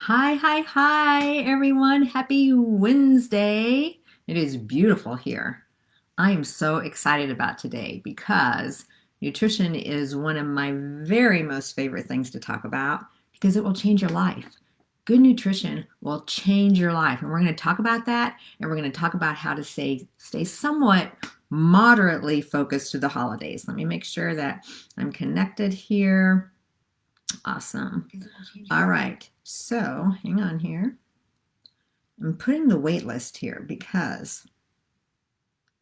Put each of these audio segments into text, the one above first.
Hi, everyone. Happy Wednesday. It is beautiful here. I am so excited about today because nutrition is one of my very most favorite things to talk about because it will change your life. Good nutrition will change your life. And we're going to talk about that, and we're going to talk about how to stay somewhat moderately focused to the holidays. Let me make sure that I'm connected here. Awesome. All right. So hang on here. I'm putting the wait list here because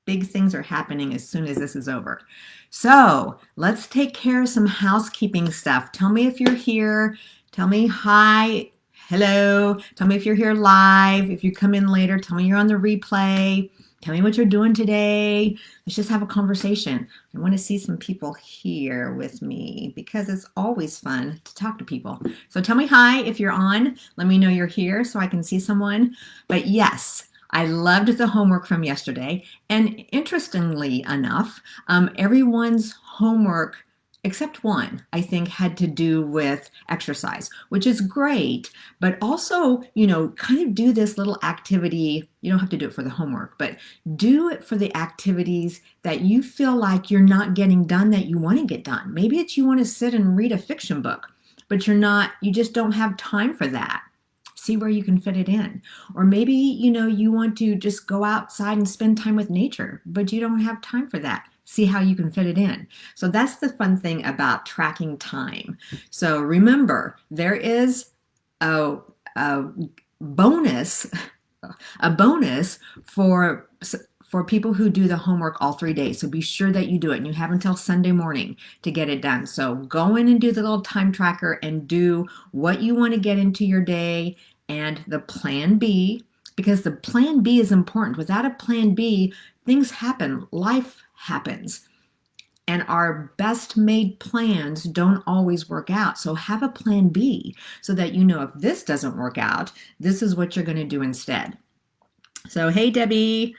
big things are happening as soon as this is over. So let's take care of some housekeeping stuff. Tell me if you're here. Tell me hi, hello. Tell me if you're here live. If you come in later, tell me you're on the replay. Tell me what you're doing today. Let's just have a conversation. I want to see some people here with me because it's always fun to talk to people. So tell me hi if you're on. Let me know you're here so I can see someone. But yes, I loved the homework from yesterday. And interestingly enough, everyone's homework except one, I think, had to do with exercise, which is great, but also, kind of do this little activity. You don't have to do it for the homework, but do it for the activities that you feel like you're not getting done that you want to get done. Maybe it's you want to sit and read a fiction book, but you just don't have time for that. See where you can fit it in. Or maybe, you want to just go outside and spend time with nature, but you don't have time for that. See how you can fit it in. So that's the fun thing about tracking time. So remember, there is a bonus, a bonus for people who do the homework all 3 days. So be sure that you do it, and you have until Sunday morning to get it done. So go in and do the little time tracker and do what you want to get into your day and the plan B, because the plan B is important. Without a plan B, things happen, life happens. And our best made plans don't always work out. So have a plan B so that if this doesn't work out, this is what you're going to do instead. So, hey, Debbie.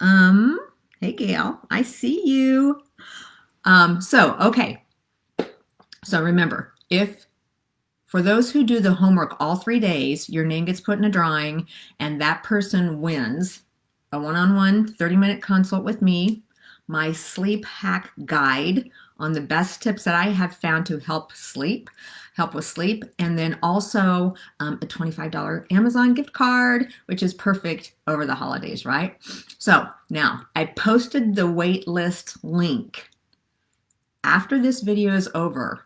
Hey, Gail. I see you. Okay. So remember, for those who do the homework all 3 days, your name gets put in a drawing and that person wins a one-on-one 30-minute consult with me, my sleep hack guide on the best tips that I have found to help with sleep, and then also a $25 Amazon gift card, which is perfect over the holidays, right? So now I posted the wait list link. After this video is over,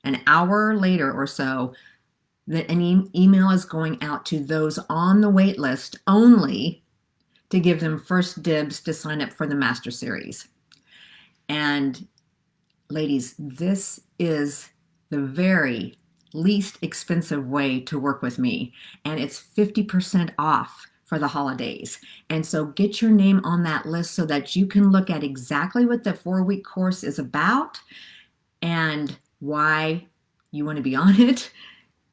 an hour later or so, an email is going out to those on the wait list only to give them first dibs to sign up for the Master Series. And ladies, this is the very least expensive way to work with me, and it's 50% off for the holidays. And so get your name on that list so that you can look at exactly what the 4-week course is about and why you want to be on it.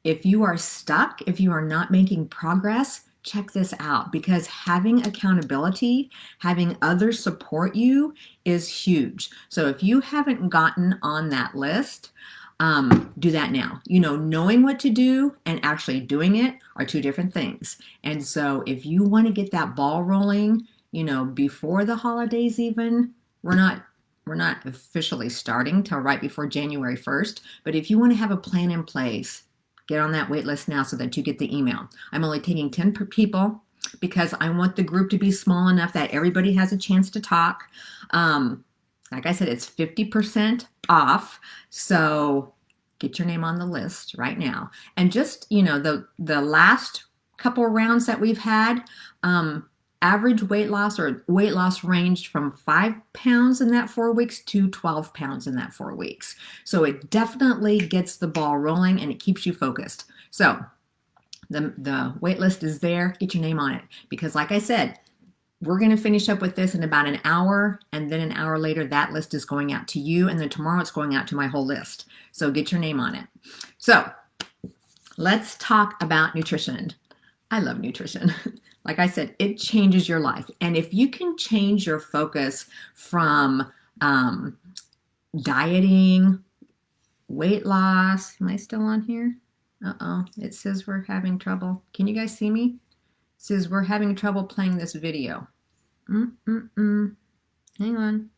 If you are stuck, if you are not making progress, check this out, because having accountability, having others support you is huge. So if you haven't gotten on that list, do that now. Knowing what to do and actually doing it are two different things. And so if you want to get that ball rolling, before the holidays even, we're not officially starting till right before January 1st, but if you want to have a plan in place, get on that wait list now so that you get the email. I'm only taking 10 people because I want the group to be small enough that everybody has a chance to talk. Like I said, it's 50% off. So get your name on the list right now. And just, the last couple rounds that we've had, average weight loss ranged from 5 pounds in that 4 weeks to 12 pounds in that 4 weeks. So it definitely gets the ball rolling and it keeps you focused. So the wait list is there. Get your name on it, because like I said, we're going to finish up with this in about an hour, and then an hour later that list is going out to you, and then tomorrow it's going out to my whole list. So get your name on it. So let's talk about nutrition. I love nutrition. Like I said, it changes your life. And if you can change your focus from dieting, weight loss, am I still on here? Uh-oh, it says we're having trouble. Can you guys see me? It says we're having trouble playing this video. Mm-mm-mm. Hang on.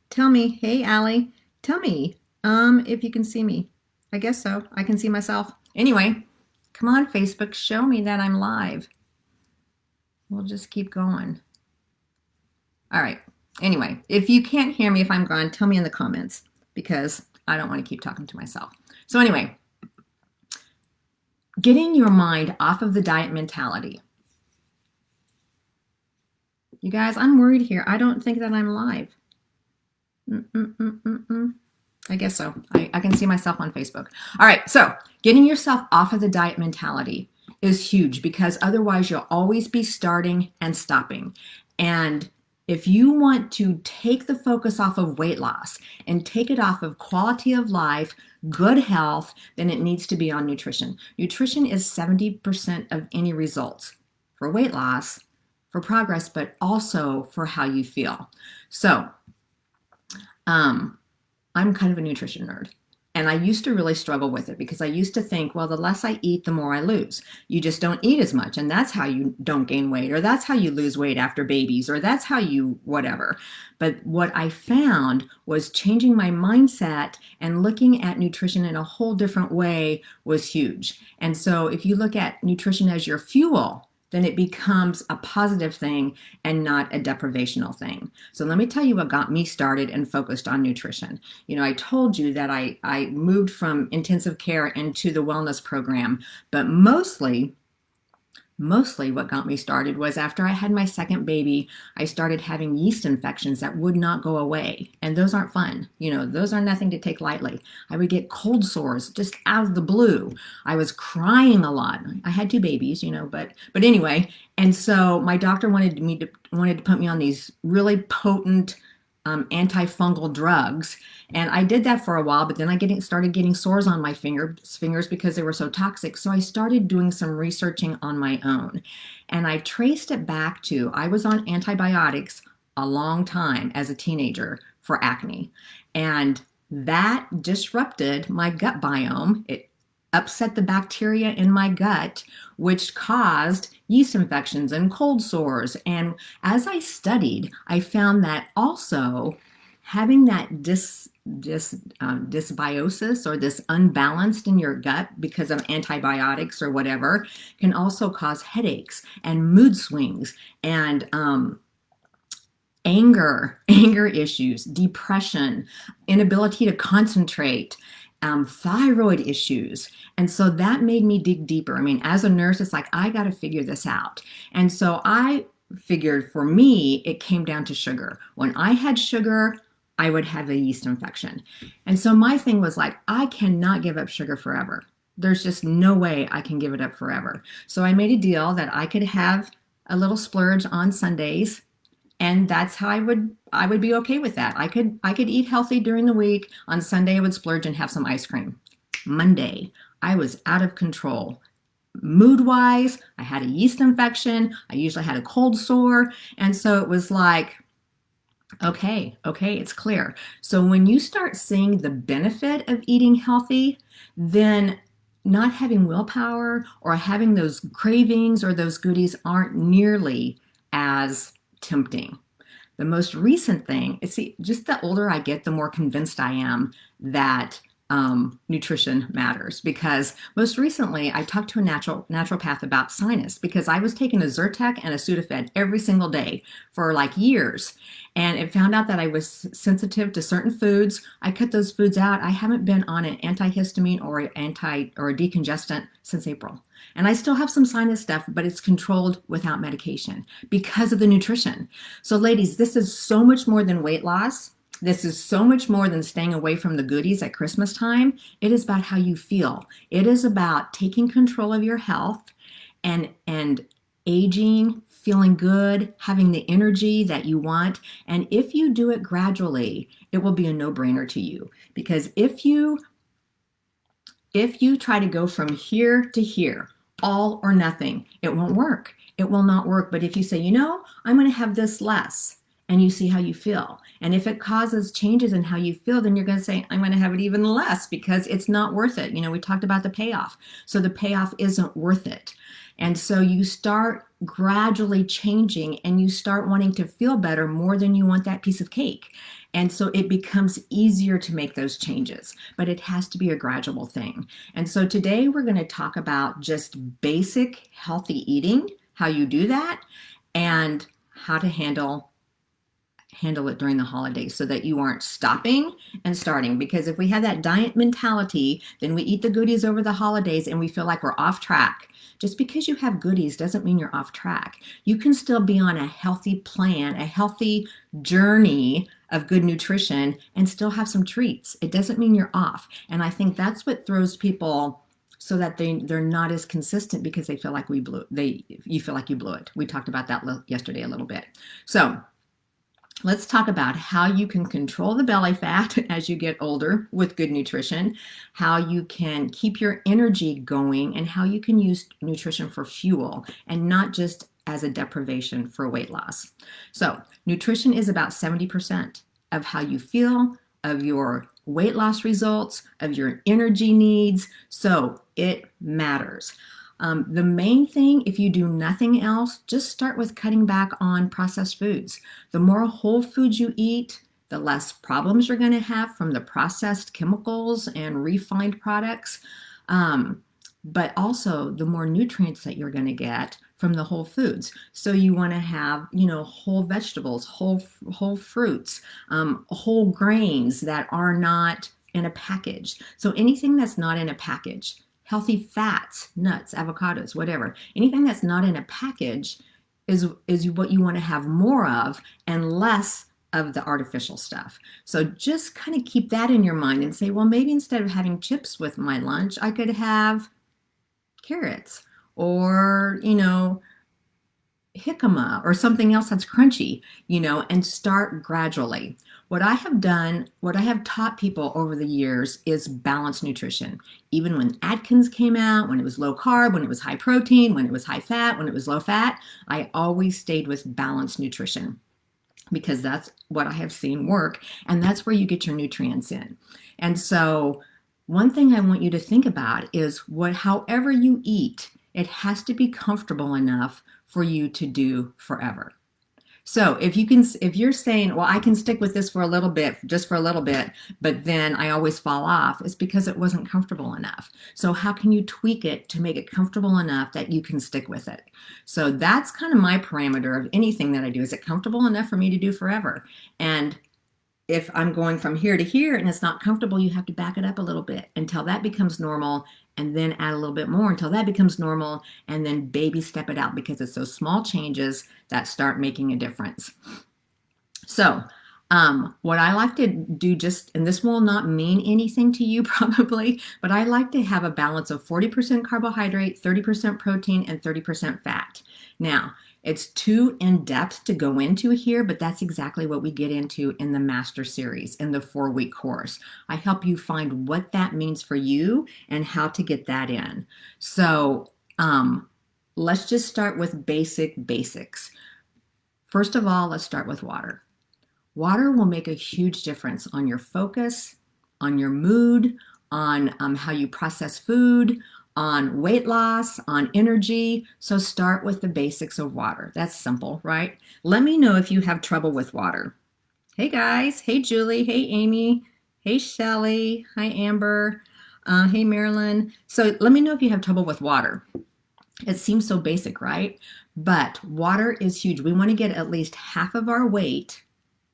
Tell me, hey Allie, tell me if you can see me. I guess so. I can see myself. Anyway, come on Facebook, show me that I'm live. We'll just keep going. All right. Anyway, if you can't hear me, if I'm gone, tell me in the comments because I don't want to keep talking to myself. So anyway, getting your mind off of the diet mentality. You guys, I'm worried here. I don't think that I'm live. I guess so. I can see myself on Facebook. All right, so getting yourself off of the diet mentality is huge because otherwise you'll always be starting and stopping. And if you want to take the focus off of weight loss and take it off of quality of life, good health, then it needs to be on nutrition. Nutrition is 70% of any results for weight loss, for progress, but also for how you feel. So, I'm kind of a nutrition nerd. And I used to really struggle with it because I used to think, well, the less I eat, the more I lose. You just don't eat as much. And that's how you don't gain weight, or that's how you lose weight after babies, or that's how you whatever. But what I found was changing my mindset and looking at nutrition in a whole different way was huge. And so if you look at nutrition as your fuel, then it becomes a positive thing and not a deprivational thing. So let me tell you what got me started and focused on nutrition. You know, I told you that I moved from intensive care into the wellness program, but mostly what got me started was after I had my second baby, I started having yeast infections that would not go away. And those aren't fun. You know, those are nothing to take lightly. I would get cold sores just out of the blue. I was crying a lot. I had two babies, you know, but anyway. And so my doctor wanted to put me on these really potent antifungal drugs. And I did that for a while, but then I started getting sores on my fingers because they were so toxic. So I started doing some researching on my own. And I traced it back to, I was on antibiotics a long time as a teenager for acne. And that disrupted my gut biome. It upset the bacteria in my gut, which caused yeast infections and cold sores. And as I studied, I found that also having that dysbiosis or this unbalanced in your gut because of antibiotics or whatever can also cause headaches and mood swings and anger issues, depression, inability to concentrate, thyroid issues. And so that made me dig deeper. I mean, as a nurse, it's like, I got to figure this out. And so I figured for me, it came down to sugar. When I had sugar, I would have a yeast infection. And so my thing was like, I cannot give up sugar forever. There's just no way I can give it up forever. So I made a deal that I could have a little splurge on Sundays, and that's how I would be okay with that. I could eat healthy during the week. On Sunday, I would splurge and have some ice cream. Monday, I was out of control. Mood-wise, I had a yeast infection. I usually had a cold sore. And so it was like, okay, it's clear. So when you start seeing the benefit of eating healthy, then not having willpower or having those cravings or those goodies aren't nearly as tempting. The most recent thing is, see, just the older I get, the more convinced I am that nutrition matters. Because most recently, I talked to a naturopath about sinus because I was taking a Zyrtec and a Sudafed every single day for like years. And it found out that I was sensitive to certain foods. I cut those foods out. I haven't been on an antihistamine or a decongestant since April. And I still have some sinus stuff, but it's controlled without medication because of the nutrition. So ladies, this is so much more than weight loss. This is so much more than staying away from the goodies at Christmas time. It is about how you feel. It is about taking control of your health and aging, feeling good, having the energy that you want. And if you do it gradually, it will be a no-brainer to you. Because if you try to go from here to here, all or nothing, it won't work. It will not work. But if you say, you know, I'm going to have this less, and you see how you feel. And if it causes changes in how you feel, then you're going to say, I'm going to have it even less because it's not worth it. We talked about the payoff. So the payoff isn't worth it. And so you start gradually changing and you start wanting to feel better more than you want that piece of cake. And so it becomes easier to make those changes, but it has to be a gradual thing. And so today we're going to talk about just basic healthy eating, how you do that, and how to handle it during the holidays so that you aren't stopping and starting. Because if we have that diet mentality, then we eat the goodies over the holidays and we feel like we're off track. Just because you have goodies doesn't mean you're off track. You can still be on a healthy plan, a healthy journey of good nutrition and still have some treats. It doesn't mean you're off. And I think that's what throws people so that they're not as consistent because they feel like you feel like you blew it. We talked about that yesterday a little bit. So let's talk about how you can control the belly fat as you get older with good nutrition, how you can keep your energy going, and how you can use nutrition for fuel and not just as a deprivation for weight loss. So nutrition is about 70% of how you feel, of your weight loss results, of your energy needs. So it matters. The main thing, if you do nothing else, just start with cutting back on processed foods. The more whole foods you eat, the less problems you're going to have from the processed chemicals and refined products. But also the more nutrients that you're going to get from the whole foods. So you want to have, whole vegetables, whole fruits, whole grains that are not in a package. So anything that's not in a package, healthy fats, nuts, avocados, whatever, anything that's not in a package is what you want to have more of and less of the artificial stuff. So just kind of keep that in your mind and say, well, maybe instead of having chips with my lunch, I could have carrots or, jicama or something else that's crunchy, and start gradually. What I have taught people over the years is balanced nutrition. Even when Atkins came out, when it was low carb, when it was high protein, when it was high fat, when it was low fat, I always stayed with balanced nutrition because that's what I have seen work, and that's where you get your nutrients in. And so one thing I want you to think about is however you eat, it has to be comfortable enough for you to do forever. So if you're saying, well, I can stick with this for a little bit, just for a little bit, but then I always fall off, it's because it wasn't comfortable enough. So how can you tweak it to make it comfortable enough that you can stick with it? So that's kind of my parameter of anything that I do. Is it comfortable enough for me to do forever? And if I'm going from here to here and it's not comfortable, you have to back it up a little bit until that becomes normal, and then add a little bit more until that becomes normal, and then baby step it out because it's those small changes that start making a difference. So what I like to do and this will not mean anything to you probably, but I like to have a balance of 40% carbohydrate, 30% protein, and 30% fat. Now, it's too in-depth to go into here, but that's exactly what we get into in the Master Series, in the 4-week course. I help you find what that means for you and how to get that in. So let's just start with basics. First of all, let's start with water. Water will make a huge difference on your focus, on your mood, on how you process food, on weight loss, on energy. So start with the basics of water. That's simple, right? Let me know if you have trouble with water. Hey guys, hey Julie, hey Amy, hey Shelly, hi Amber, hey Marilyn. So let me know if you have trouble with water. It seems so basic, right? But water is huge. We want to get at least half of our weight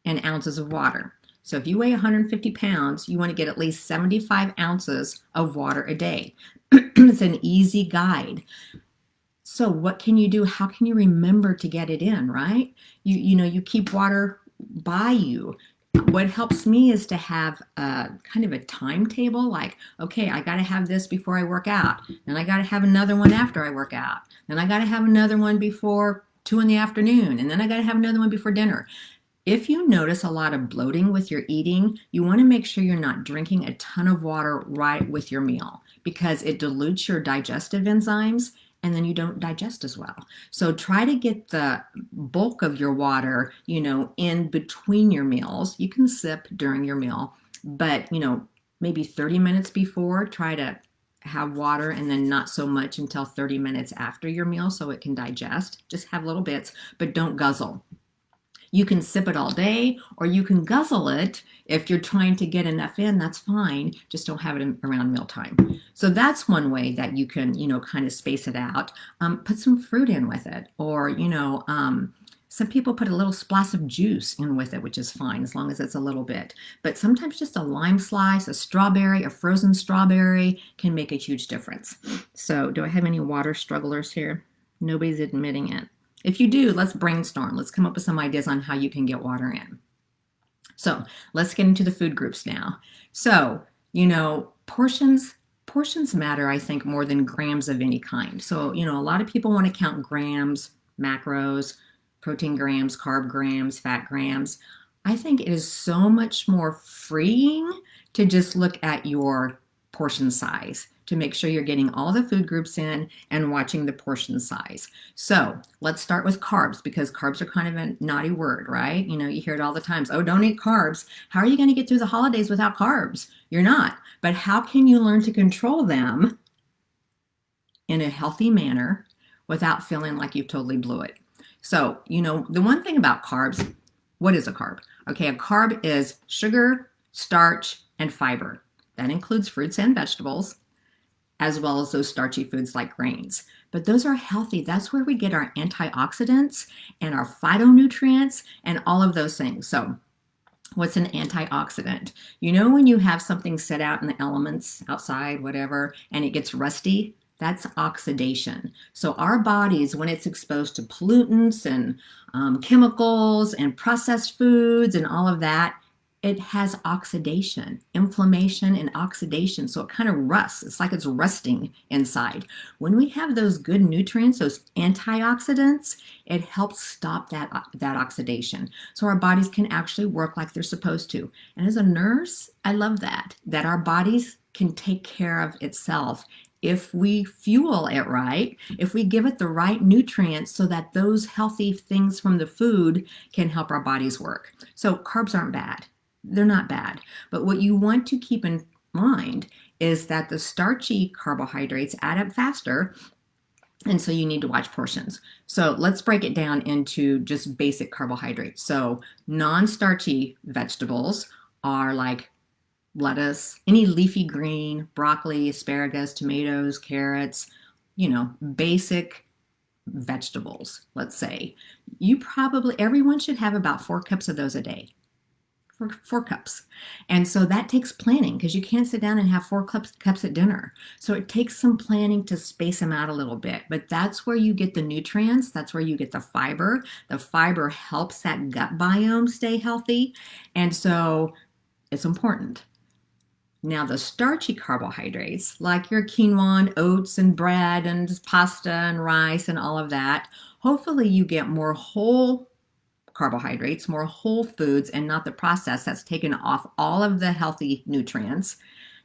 in ounces of water. So if you weigh 150 pounds, you want to get at least 75 ounces of water a day. It's an easy guide. So what can you do? How can you remember to get it in, right? You keep water by you. What helps me is to have a kind of a timetable, like, okay, I got to have this before I work out. Then I got to have another one after I work out. Then I got to have another one before 2 in the afternoon. And then I got to have another one before dinner. If you notice a lot of bloating with your eating, you want to make sure you're not drinking a ton of water right with your meal because it dilutes your digestive enzymes and then you don't digest as well. So try to get the bulk of your water, in between your meals. You can sip during your meal, but, maybe 30 minutes before, try to have water, and then not so much until 30 minutes after your meal so it can digest. Just have little bits, but don't guzzle. You can sip it all day, or you can guzzle it. If you're trying to get enough in, that's fine. Just don't have it around mealtime. So that's one way that you can, kind of space it out. Put some fruit in with it, or, some people put a little splash of juice in with it, which is fine as long as it's a little bit. But sometimes just a lime slice, a strawberry, a frozen strawberry can make a huge difference. So do I have any water strugglers here? Nobody's admitting it. If you do, let's brainstorm. Let's come up with some ideas on how you can get water in. So let's get into the food groups now. So, portions matter, I think, more than grams of any kind. So, a lot of people want to count grams, macros, protein grams, carb grams, fat grams. I think it is so much more freeing to just look at your portion size to make sure you're getting all the food groups in and watching the portion size. So let's start with carbs, because carbs are kind of a naughty word, right? You hear it all the time. Oh, don't eat carbs. How are you going to get through the holidays without carbs? You're not. But how can you learn to control them in a healthy manner without feeling like you've totally blew it? So, the one thing about carbs, what is a carb? Okay, a carb is sugar, starch, and fiber. That includes fruits and vegetables, as well as those starchy foods like grains. But those are healthy. That's where we get our antioxidants and our phytonutrients and all of those things. So what's an antioxidant? When you have something set out in the elements, outside, whatever, and it gets rusty, that's oxidation. So our bodies, when it's exposed to pollutants and chemicals and processed foods and all of that, it has oxidation, inflammation and oxidation. So it kind of rusts. It's like it's rusting inside. When we have those good nutrients, those antioxidants, it helps stop that oxidation. So our bodies can actually work like they're supposed to. And as a nurse, I love that our bodies can take care of itself if we fuel it right, if we give it the right nutrients so that those healthy things from the food can help our bodies work. So carbs aren't bad. They're not bad. But what you want to keep in mind is that the starchy carbohydrates add up faster, and so you need to watch portions. So let's break it down into just basic carbohydrates. So non-starchy vegetables are like lettuce, any leafy green, broccoli, asparagus, tomatoes, carrots, basic vegetables, let's say. Everyone should have about 4 cups of those a day. 4 cups. And so that takes planning, because you can't sit down and have 4 cups at dinner. So it takes some planning to space them out a little bit. But that's where you get the nutrients. That's where you get the fiber. The fiber helps that gut biome stay healthy. And so it's important. Now, the starchy carbohydrates, like your quinoa and oats and bread and pasta and rice and all of that, hopefully you get more whole carbohydrates, more whole foods, and not the processed that's taken off all of the healthy nutrients.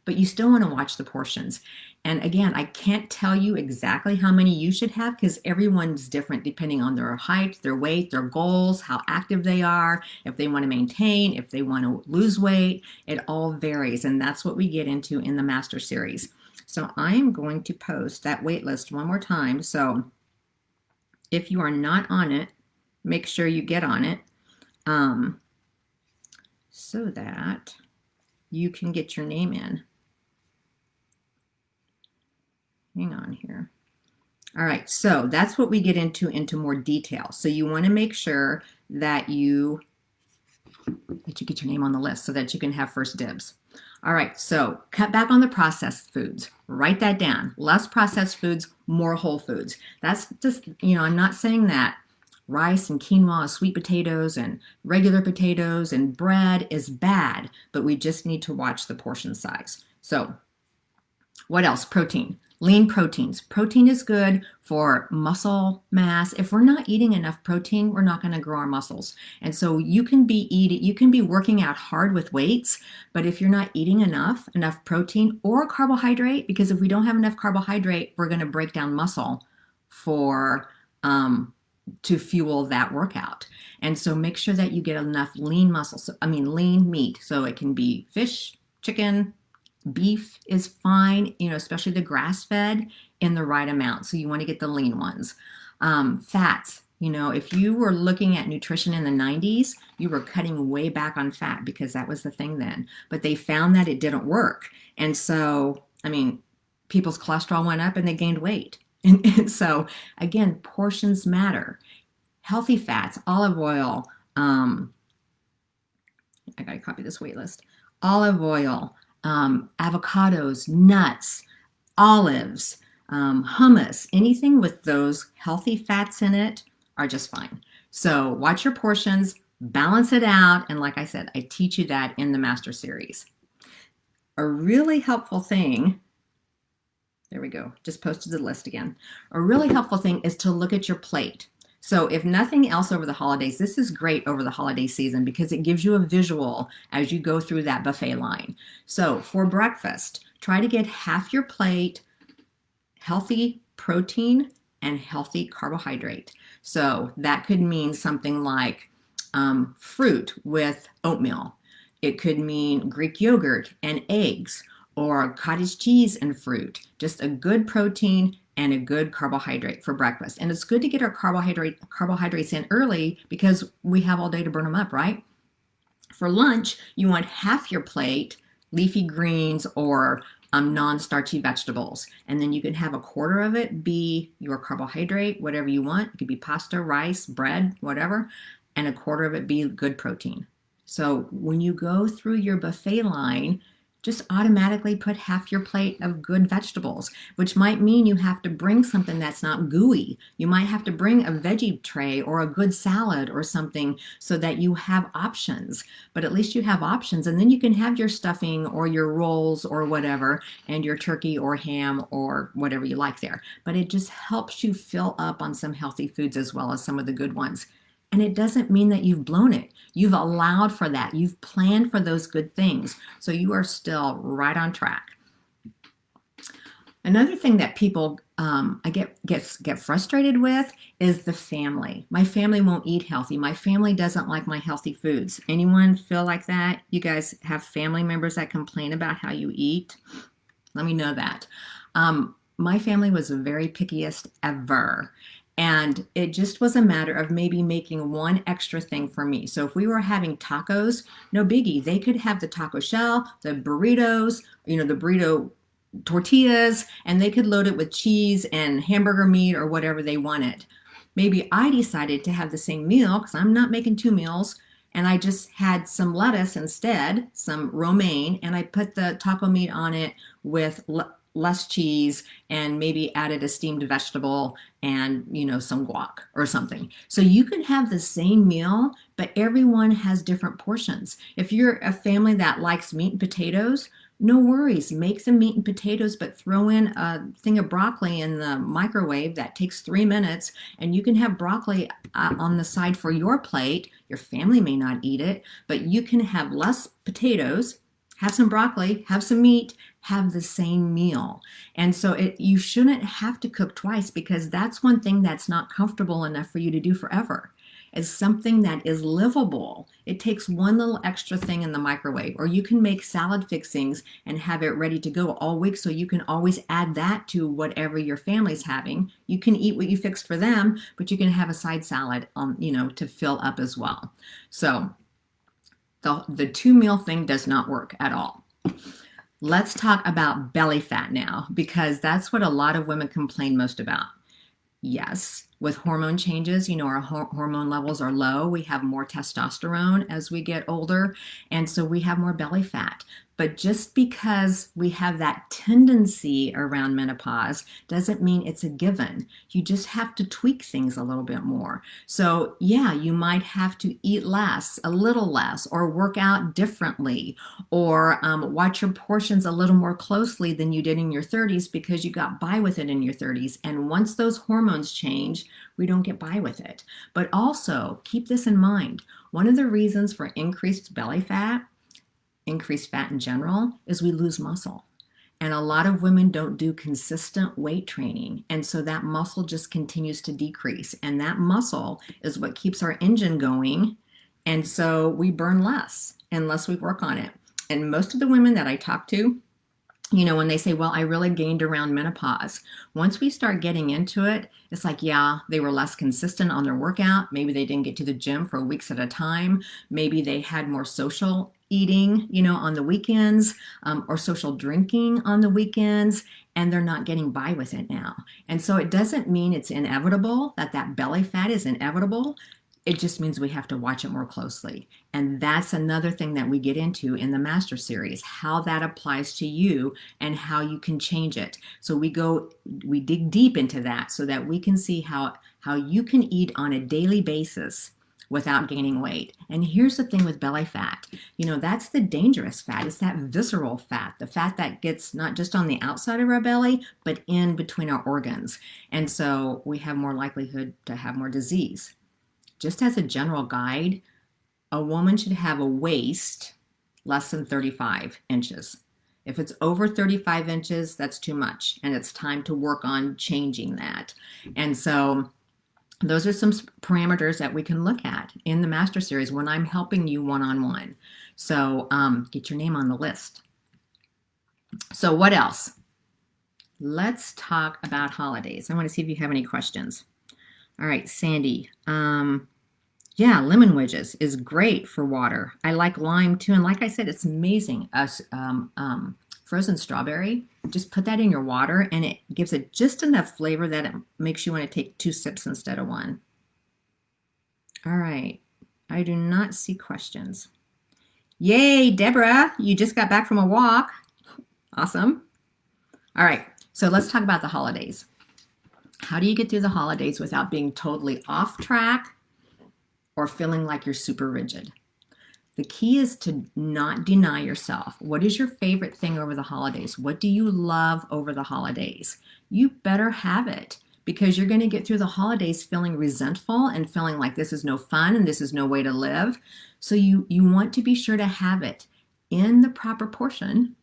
But you still want to watch the portions. And again, I can't tell you exactly how many you should have, because everyone's different depending on their height, their weight, their goals, how active they are, if they want to maintain, if they want to lose weight. It all varies, and that's what we get into in the Master Series. So I am going to post that wait list one more time. So if you are not on it, make sure you get on it so that you can get your name in. Hang on here. All right, so that's what we get into more detail. So you want to make sure that you get your name on the list so that you can have first dibs. All right, so cut back on the processed foods. Write that down. Less processed foods, more whole foods. That's just, I'm not saying that rice and quinoa, sweet potatoes and regular potatoes and bread is bad, but we just need to watch the portion size. So what else? Protein. Lean proteins. Protein is good for muscle mass. If we're not eating enough protein, we're not going to grow our muscles. And so you can be working out hard with weights, but if you're not eating enough protein or carbohydrate, because if we don't have enough carbohydrate, we're going to break down muscle for to fuel that workout. And so make sure that you get enough lean muscle. So, I mean, lean meat. So it can be fish, chicken, beef is fine, especially the grass fed in the right amount. So you want to get the lean ones. Fats. If you were looking at nutrition in the 90s, you were cutting way back on fat because that was the thing then. But they found that it didn't work. And so, I mean, people's cholesterol went up and they gained weight. And so, again, portions matter. Healthy fats, olive oil. I got to copy this wait list. Olive oil, avocados, nuts, olives, hummus, anything with those healthy fats in it are just fine. So watch your portions, balance it out. And like I said, I teach you that in the Master Series. A really helpful thing, there we go, just posted the list again. A really helpful thing is to look at your plate. So if nothing else over the holidays, this is great over the holiday season because it gives you a visual as you go through that buffet line. So for breakfast, try to get half your plate healthy protein and healthy carbohydrate. So that could mean something like fruit with oatmeal. It could mean Greek yogurt and eggs, or cottage cheese and fruit. Just a good protein and a good carbohydrate for breakfast. And it's good to get our carbohydrates in early because we have all day to burn them up, right? For lunch, you want half your plate leafy greens or non-starchy vegetables. And then you can have a quarter of it be your carbohydrate, whatever you want. It could be pasta, rice, bread, whatever. And a quarter of it be good protein. So when you go through your buffet line, just automatically put half your plate of good vegetables, which might mean you have to bring something that's not gooey. You might have to bring a veggie tray or a good salad or something so that you have options. But at least you have options, and then you can have your stuffing or your rolls or whatever, and your turkey or ham or whatever you like there. But it just helps you fill up on some healthy foods as well as some of the good ones. And it doesn't mean that you've blown it. You've allowed for that. You've planned for those good things. So you are still right on track. Another thing that people I get frustrated with is the family. My family won't eat healthy. My family doesn't like my healthy foods. Anyone feel like that? You guys have family members that complain about how you eat? Let me know that. My family was the very pickiest ever. And it just was a matter of maybe making one extra thing for me. So if we were having tacos, no biggie. They could have the taco shell, the burritos, the burrito tortillas, and they could load it with cheese and hamburger meat or whatever they wanted. Maybe I decided to have the same meal because I'm not making two meals. And I just had some lettuce instead, some romaine, and I put the taco meat on it with less cheese and maybe added a steamed vegetable and some guac or something. So you can have the same meal, but everyone has different portions. If you're a family that likes meat and potatoes, no worries, make the meat and potatoes, but throw in a thing of broccoli in the microwave that takes 3 minutes, and you can have broccoli on the side for your plate. Your family may not eat it, but you can have less potatoes, have some broccoli, have some meat, have the same meal. And so you shouldn't have to cook twice because that's one thing that's not comfortable enough for you to do forever. It's something that is livable. It takes one little extra thing in the microwave, or you can make salad fixings and have it ready to go all week so you can always add that to whatever your family's having. You can eat what you fixed for them, but you can have a side salad to fill up as well. So the 2-meal thing does not work at all. Let's talk about belly fat now, because that's what a lot of women complain most about. Yes, with hormone changes, our hormone levels are low. We have more testosterone as we get older, and so we have more belly fat. But just because we have that tendency around menopause doesn't mean it's a given. You just have to tweak things a little bit more. So yeah, you might have to eat less, a little less, or work out differently, or watch your portions a little more closely than you did in your 30s because you got by with it in your 30s. And once those hormones change, we don't get by with it. But also keep this in mind. One of the reasons for increased belly fat, increased fat in general, is we lose muscle. And a lot of women don't do consistent weight training. And so that muscle just continues to decrease. And that muscle is what keeps our engine going. And so we burn less unless we work on it. And most of the women that I talk to, when they say, well, I really gained around menopause, once we start getting into it, it's like, yeah, they were less consistent on their workout. Maybe they didn't get to the gym for weeks at a time. Maybe they had more social eating, on the weekends, or social drinking on the weekends, and they're not getting by with it now. And so it doesn't mean it's inevitable that belly fat is inevitable. It just means we have to watch it more closely. And that's another thing that we get into in the Master Series, how that applies to you and how you can change it. So we dig deep into that so that we can see how you can eat on a daily basis without gaining weight. And here's the thing with belly fat. That's the dangerous fat. It's that visceral fat, the fat that gets not just on the outside of our belly, but in between our organs. And so we have more likelihood to have more disease. Just as a general guide, a woman should have a waist less than 35 inches. If it's over 35 inches, that's too much, and it's time to work on changing that. And so those are some parameters that we can look at in the Master Series when I'm helping you one-on-one. So get your name on the list. So what else? Let's talk about holidays. I want to see if you have any questions. All right, Sandy. Yeah, lemon wedges is great for water. I like lime too. And like I said, it's amazing. Frozen strawberry, just put that in your water and it gives it just enough flavor that it makes you want to take 2 sips instead of 1. All right, I do not see questions. Yay, Deborah, you just got back from a walk. Awesome. All right, so let's talk about the holidays. How do you get through the holidays without being totally off track or feeling like you're super rigid? The key is to not deny yourself. What is your favorite thing over the holidays? What do you love over the holidays? You better have it, because you're going to get through the holidays feeling resentful and feeling like this is no fun and this is no way to live. So you want to be sure to have it in the proper portion,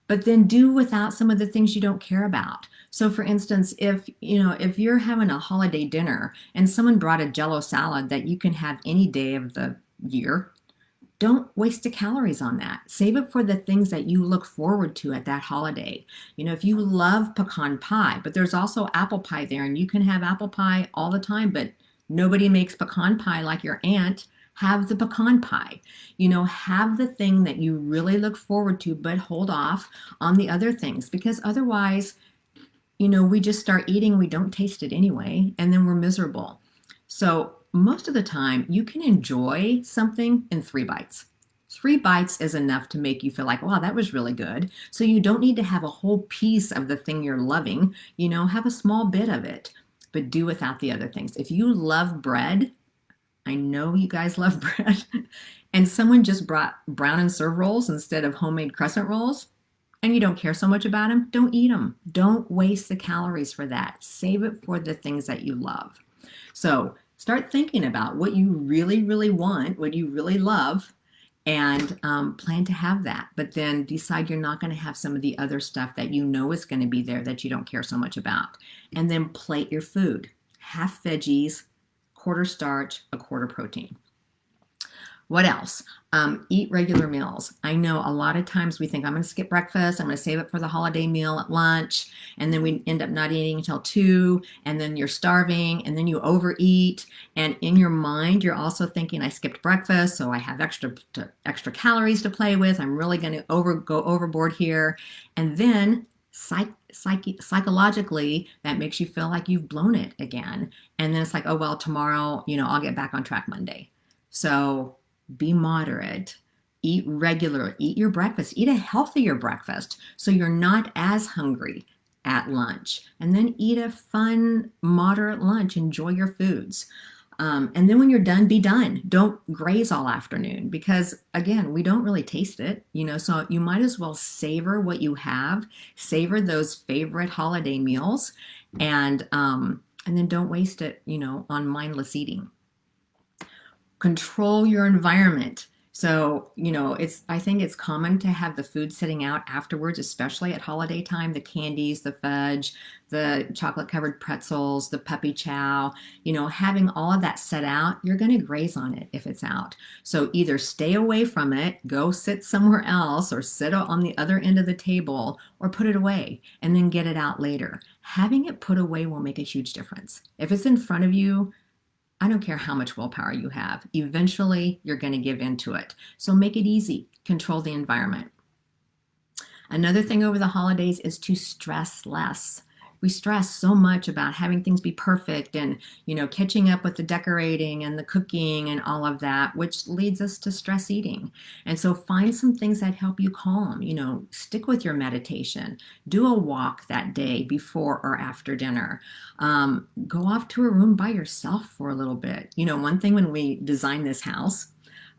but then do without some of the things you don't care about. So for instance, if you're having a holiday dinner and someone brought a Jell-O salad that you can have any day of the year, don't waste the calories on that. Save it for the things that you look forward to at that holiday. If you love pecan pie, but there's also apple pie there, and you can have apple pie all the time, but nobody makes pecan pie like your aunt, have the pecan pie. Have the thing that you really look forward to, but hold off on the other things, because otherwise, we just start eating, we don't taste it anyway, and then we're miserable. So most of the time, you can enjoy something in 3 bites. 3 bites is enough to make you feel like, wow, that was really good. So you don't need to have a whole piece of the thing you're loving. Have a small bit of it, but do without the other things. If you love bread, I know you guys love bread, and someone just brought brown and serve rolls instead of homemade crescent rolls, and you don't care so much about them, don't eat them. Don't waste the calories for that. Save it for the things that you love. So start thinking about what you really, really want, what you really love, and plan to have that. But then decide you're not going to have some of the other stuff that is going to be there that you don't care so much about. And then plate your food. Half veggies, quarter starch, a quarter protein. What else? Eat regular meals. I know a lot of times we think, I'm going to skip breakfast, I'm going to save it for the holiday meal at lunch, and then we end up not eating until 2, and then you're starving, and then you overeat, and in your mind you're also thinking, I skipped breakfast, so I have extra calories to play with, I'm really going to go overboard here, and then psychologically that makes you feel like you've blown it again, and then it's like, oh well, tomorrow I'll get back on track Monday. So be moderate, eat regular, eat your breakfast, eat a healthier breakfast so you're not as hungry at lunch, and then eat a fun, moderate lunch, enjoy your foods. And then when you're done, be done. Don't graze all afternoon, because again, we don't really taste it, so you might as well savor what you have, savor those favorite holiday meals, and then don't waste it, on mindless eating. Control your environment. So, I think it's common to have the food sitting out afterwards, especially at holiday time, the candies, the fudge, the chocolate covered pretzels, the puppy chow, having all of that set out, you're going to graze on it if it's out. So either stay away from it, go sit somewhere else, or sit on the other end of the table, or put it away and then get it out later. Having it put away will make a huge difference. If it's in front of you, I don't care how much willpower you have. Eventually, you're going to give into it. So make it easy. Control the environment. Another thing over the holidays is to stress less. We stress so much about having things be perfect and, catching up with the decorating and the cooking and all of that, which leads us to stress eating. And so find some things that help you calm, stick with your meditation, do a walk that day before or after dinner, go off to a room by yourself for a little bit. One thing when we designed this house,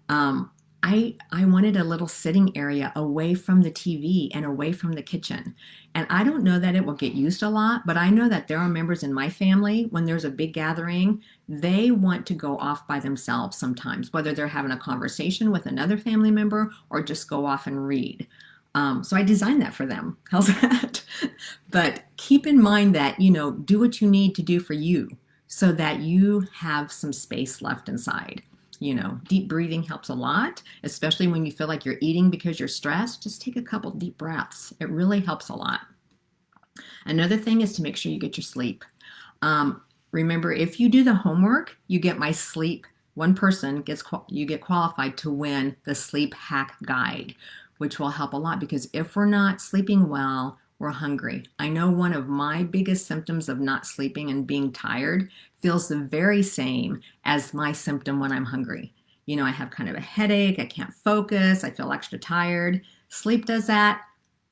I wanted a little sitting area away from the TV and away from the kitchen. And I don't know that it will get used a lot, but I know that there are members in my family, when there's a big gathering, they want to go off by themselves sometimes, whether they're having a conversation with another family member or just go off and read. So I designed that for them. How's that? But keep in mind that, do what you need to do for you so that you have some space left inside. Deep breathing helps a lot, especially when you feel like you're eating because you're stressed. Just take a couple deep breaths. It really helps a lot. Another thing is to make sure you get your sleep. Remember, if you do the homework, you get my sleep. One person you get qualified to win the sleep hack guide, which will help a lot because if we're not sleeping well, we're hungry. I know one of my biggest symptoms of not sleeping and being tired feels the very same as my symptom when I'm hungry. I have kind of a headache, I can't focus, I feel extra tired. Sleep does that,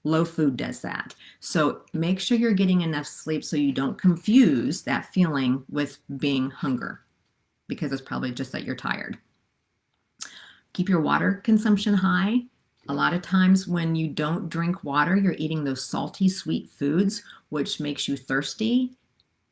low food does that. So make sure you're getting enough sleep so you don't confuse that feeling with being hunger, because it's probably just that you're tired. Keep your water consumption high. A lot of times when you don't drink water, you're eating those salty, sweet foods, which makes you thirsty.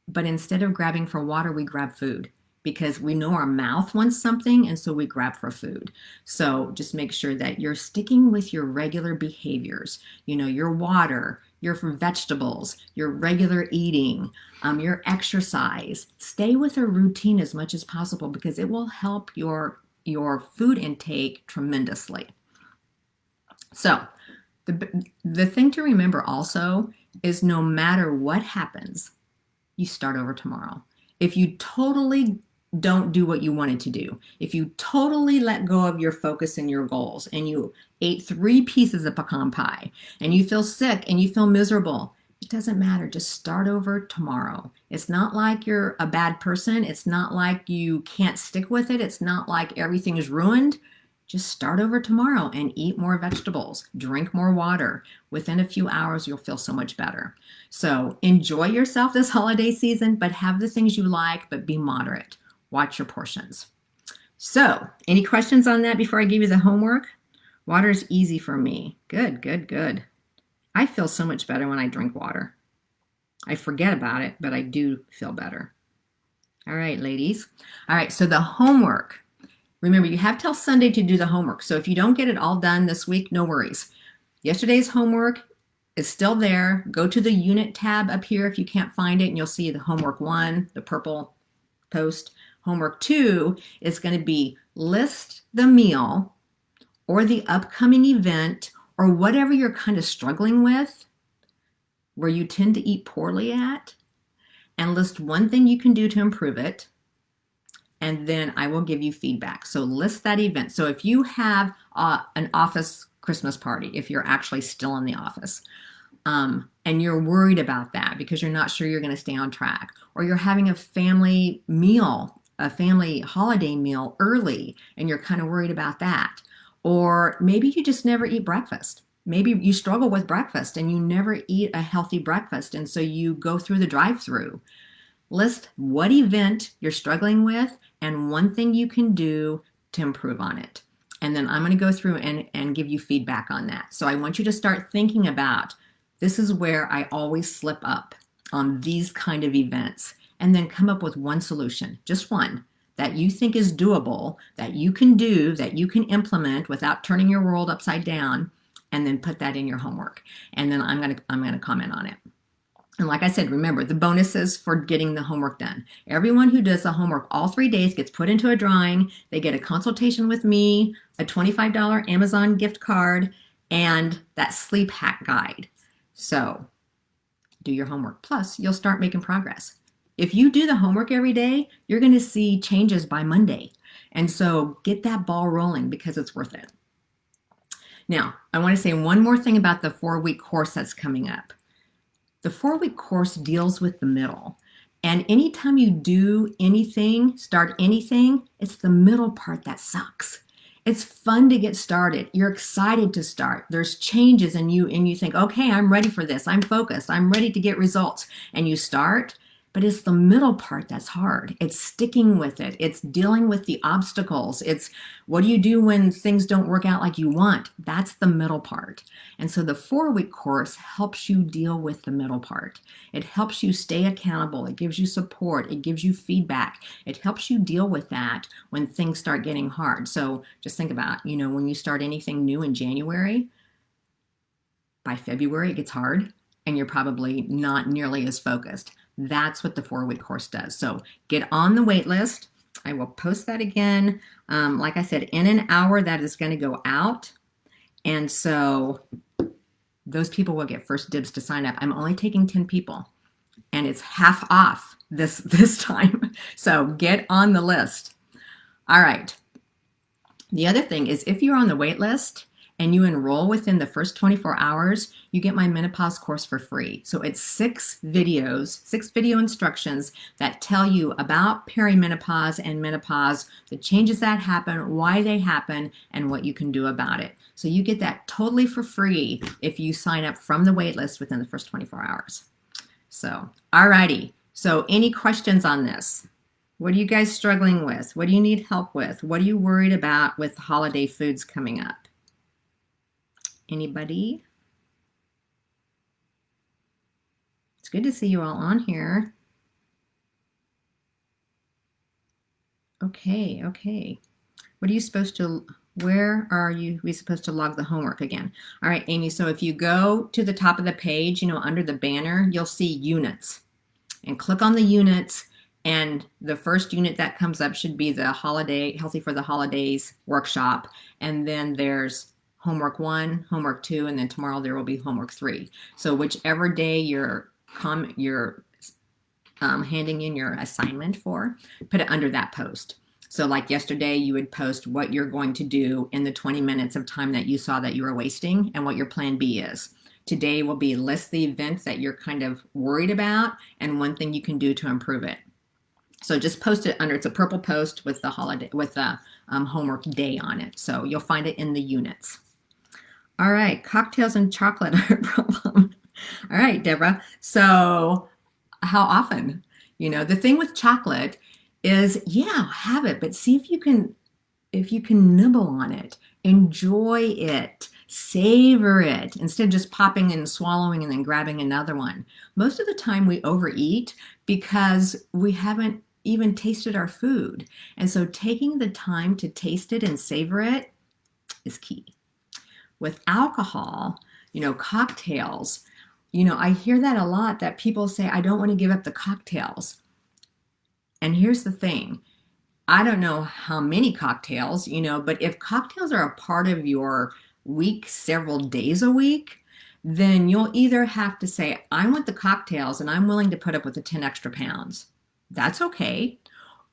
But instead of grabbing for water, we grab food because we know our mouth wants something, and so we grab for food. So just make sure that you're sticking with your regular behaviors, your water, your vegetables, your regular eating, your exercise. Stay with a routine as much as possible because it will help your food intake tremendously. So the thing to remember also is no matter what happens, you start over tomorrow. If you totally don't do what you wanted to do, if you totally let go of your focus and your goals, and you ate 3 pieces of pecan pie, and you feel sick and you feel miserable, it doesn't matter. Just start over tomorrow. It's not like you're a bad person. It's not like you can't stick with it. It's not like everything is ruined. Just start over tomorrow and eat more vegetables, drink more water. Within a few hours, you'll feel so much better. So enjoy yourself this holiday season, but have the things you like, but be moderate. Watch your portions. So any questions on that before I give you the homework? Water is easy for me. Good, good, good. I feel so much better when I drink water. I forget about it, but I do feel better. All right, ladies. All right, so the homework. Remember, you have till Sunday to do the homework. So if you don't get it all done this week, no worries. Yesterday's homework is still there. Go to the unit tab up here if you can't find it, and you'll see the homework 1, the purple post. Homework 2 is going to be list the meal or the upcoming event or whatever you're kind of struggling with, where you tend to eat poorly at, and list one thing you can do to improve it. And then I will give you feedback. So list that event. So if you have an office Christmas party, if you're actually still in the office, and you're worried about that because you're not sure you're going to stay on track, or you're having a family meal, a family holiday meal early, and you're kind of worried about that, or maybe you just never eat breakfast. Maybe you struggle with breakfast and you never eat a healthy breakfast, and so you go through the drive-through. List what event you're struggling with and one thing you can do to improve on it. And then I'm going to go through and give you feedback on that. So I want you to start thinking about, this is where I always slip up on these kind of events, and then come up with one solution, just one. that you think is doable, that you can do, that you can implement without turning your world upside down, and then put that in your homework. And then I'm gonna comment on it. And like I said, remember the bonuses for getting the homework done. Everyone who does the homework all 3 days gets put into a drawing. They get a consultation with me, a $25 Amazon gift card, and that sleep hack guide. So do your homework. Plus, you'll start making progress. If you do the homework every day, you're going to see changes by Monday. And so get that ball rolling because it's worth it. Now, I want to say one more thing about the 4-week course that's coming up. The 4-week course deals with the middle. And anytime you do anything, start anything, it's the middle part that sucks. It's fun to get started. You're excited to start. There's changes in you and you think, okay, I'm ready for this. I'm focused. I'm ready to get results. And you start, but it's the middle part that's hard. It's sticking with it. It's dealing with the obstacles. It's what do you do when things don't work out like you want? That's the middle part. And so the 4-week course helps you deal with the middle part. It helps you stay accountable. It gives you support. It gives you feedback. It helps you deal with that when things start getting hard. So just think about, when you start anything new in January, by February it gets hard and you're probably not nearly as focused. That's what the 4-week course does. So get on the wait list. I will post that again. Like I said, in an hour that is going to go out. And so those people will get first dibs to sign up. I'm only taking 10 people and it's half off this time. So get on the list. All right. The other thing is if you're on the wait list and you enroll within the first 24 hours, you get my menopause course for free. So it's 6 videos, 6 video instructions that tell you about perimenopause and menopause, the changes that happen, why they happen, and what you can do about it. So you get that totally for free if you sign up from the wait list within the first 24 hours. So, alrighty. So any questions on this? What are you guys struggling with? What do you need help with? What are you worried about with holiday foods coming up? Anybody? It's good to see you all on here. Okay. What are you supposed to, where are we supposed to log the homework again? All right, Amy, so if you go to the top of the page, under the banner, you'll see units. And click on the units, and the first unit that comes up should be the holiday, Healthy for the Holidays workshop. And then there's homework 1, homework 2, and then tomorrow there will be homework 3. So whichever day you're handing in your assignment for, put it under that post. So like yesterday, you would post what you're going to do in the 20 minutes of time that you saw that you were wasting and what your plan B is. Today will be list the event that you're kind of worried about and one thing you can do to improve it. So just post it under, it's a purple post with the holiday, with the homework day on it. So you'll find it in the units. All right, cocktails and chocolate are a problem. All right, Deborah. So how often? The thing with chocolate is, yeah, have it, but see if you can nibble on it, enjoy it, savor it, instead of just popping and swallowing and then grabbing another one. Most of the time we overeat because we haven't even tasted our food. And so taking the time to taste it and savor it is key. With alcohol, cocktails, I hear that a lot, that people say, I don't want to give up the cocktails. And here's the thing. I don't know how many cocktails, but if cocktails are a part of your week, several days a week, then you'll either have to say, I want the cocktails and I'm willing to put up with the 10 extra pounds. That's okay.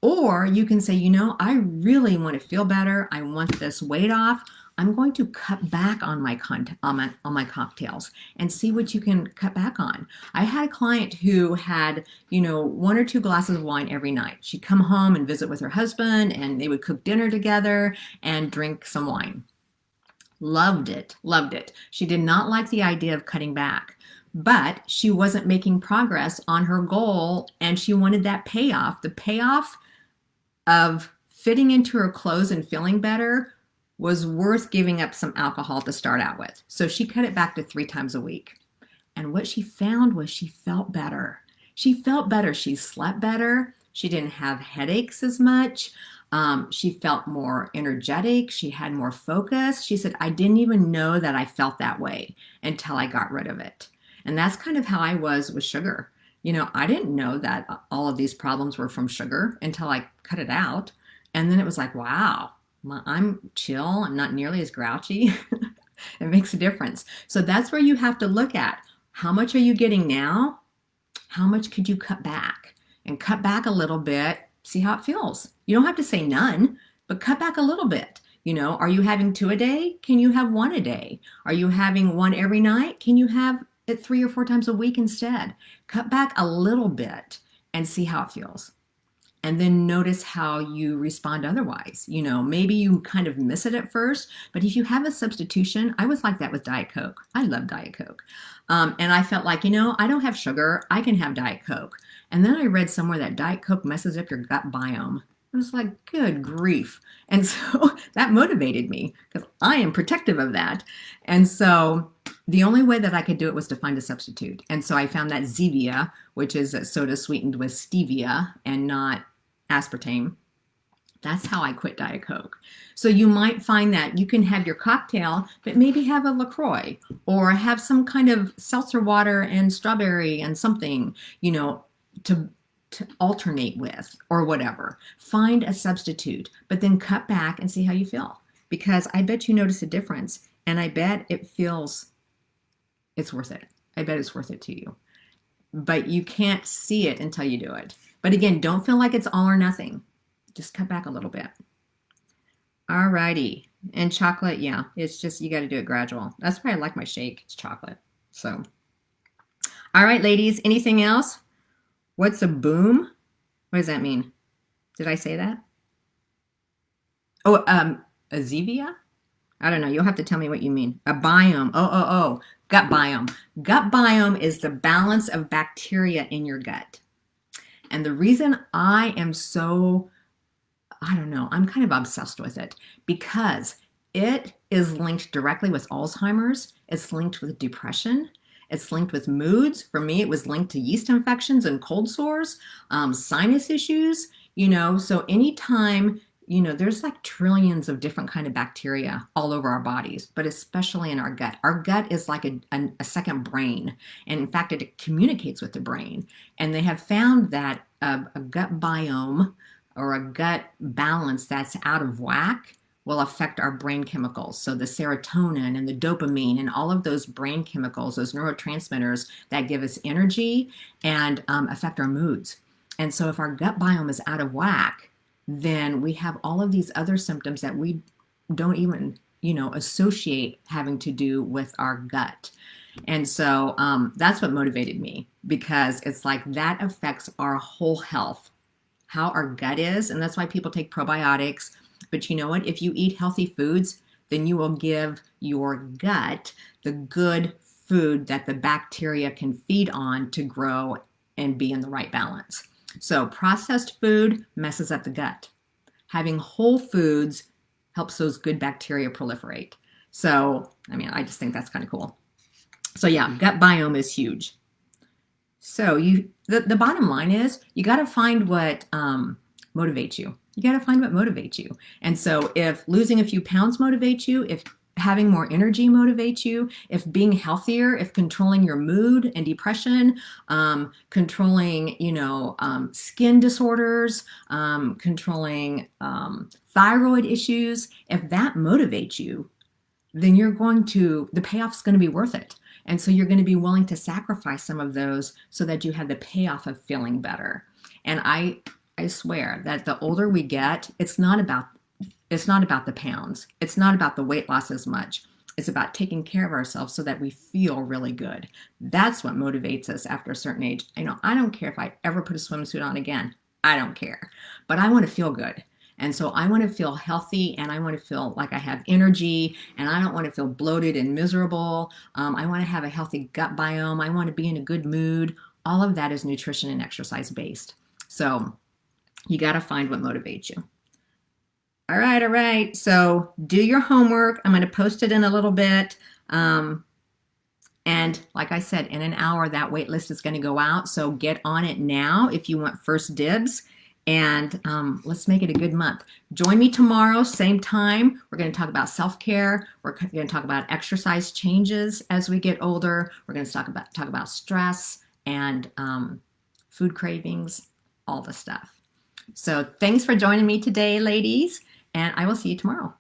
Or you can say, I really want to feel better. I want this weight off. I'm going to cut back on my cocktails and see what you can cut back on. I had a client who had, 1 or 2 glasses of wine every night. She'd come home and visit with her husband and they would cook dinner together and drink some wine. Loved it. She did not like the idea of cutting back, but she wasn't making progress on her goal and she wanted that payoff. The payoff of fitting into her clothes and feeling better was worth giving up some alcohol to start out with. So she cut it back to 3 times a week. And what she found was she felt better. She slept better. She didn't have headaches as much. She felt more energetic. She had more focus. She said, I didn't even know that I felt that way until I got rid of it. And that's kind of how I was with sugar. I didn't know that all of these problems were from sugar until I cut it out. And then it was like, wow, I'm chill. I'm not nearly as grouchy. It makes a difference. So that's where you have to look at how much are you getting now? How much could you cut back? And cut back a little bit, see how it feels. You don't have to say none, but cut back a little bit. Are you having 2 a day? Can you have 1 a day? Are you having 1 every night? Can you have it 3 or 4 times a week instead? Cut back a little bit and see how it feels. And then notice how you respond otherwise. Maybe you kind of miss it at first, but if you have a substitution, I was like that with Diet Coke. I love Diet Coke. And I felt like, I don't have sugar. I can have Diet Coke. And then I read somewhere that Diet Coke messes up your gut biome. I was like, good grief. And so that motivated me because I am protective of that. And so the only way that I could do it was to find a substitute. And so I found that Zevia, which is a soda sweetened with stevia and not aspartame. That's how I quit Diet Coke. So you might find that you can have your cocktail, but maybe have a LaCroix or have some kind of seltzer water and strawberry and something, to alternate with or whatever. Find a substitute, but then cut back and see how you feel. Because I bet you notice a difference, and I bet it's worth it. I bet it's worth it to you. But you can't see it until you do it. But again, don't feel like it's all or nothing. Just cut back a little bit. Alrighty. And chocolate, yeah, it's just, you got to do it gradual. That's why I like my shake. It's chocolate. So, all right, ladies, anything else? What's a boom? What does that mean? Did I say that? Oh, a Zevia? I don't know. You'll have to tell me what you mean. A biome. Oh. Gut biome. Gut biome is the balance of bacteria in your gut. And the reason I am so, I'm kind of obsessed with it because it is linked directly with Alzheimer's. It's linked with depression. It's linked with moods. For me, it was linked to yeast infections and cold sores, sinus issues, so anytime, there's like trillions of different kind of bacteria all over our bodies, but especially in our gut. Our gut is like a second brain. And in fact, it communicates with the brain. And they have found that a gut biome or a gut balance that's out of whack will affect our brain chemicals. So the serotonin and the dopamine and all of those brain chemicals, those neurotransmitters that give us energy and affect our moods. And so if our gut biome is out of whack, then we have all of these other symptoms that we don't even, associate having to do with our gut. And so that's what motivated me because it's like that affects our whole health, how our gut is. And that's why people take probiotics. But you know what? If you eat healthy foods, then you will give your gut the good food that the bacteria can feed on to grow and be in the right balance. So processed food messes up the gut. Having whole foods helps those good bacteria proliferate. So, I just think that's kind of cool. So yeah, gut biome is huge. So the bottom line is you got to find what motivates you. You got to find what motivates you. And so if losing a few pounds motivates you, if having more energy motivates you, if being healthier, if controlling your mood and depression, controlling, skin disorders, controlling thyroid issues, if that motivates you, then the payoff's going to be worth it. And so you're going to be willing to sacrifice some of those so that you have the payoff of feeling better. And I swear that the older we get, it's not about the pounds. It's not about the weight loss as much. It's about taking care of ourselves so that we feel really good. That's what motivates us after a certain age. I don't care if I ever put a swimsuit on again. I don't care. But I want to feel good. And so I want to feel healthy and I want to feel like I have energy and I don't want to feel bloated and miserable. I want to have a healthy gut biome. I want to be in a good mood. All of that is nutrition and exercise based. So you got to find what motivates you. All right. So do your homework. I'm going to post it in a little bit. And like I said, in an hour, that wait list is going to go out. So get on it now if you want first dibs. And let's make it a good month. Join me tomorrow, same time. We're going to talk about self-care. We're going to talk about exercise changes as we get older. We're going to talk about stress and food cravings, all the stuff. So thanks for joining me today, ladies, and I will see you tomorrow.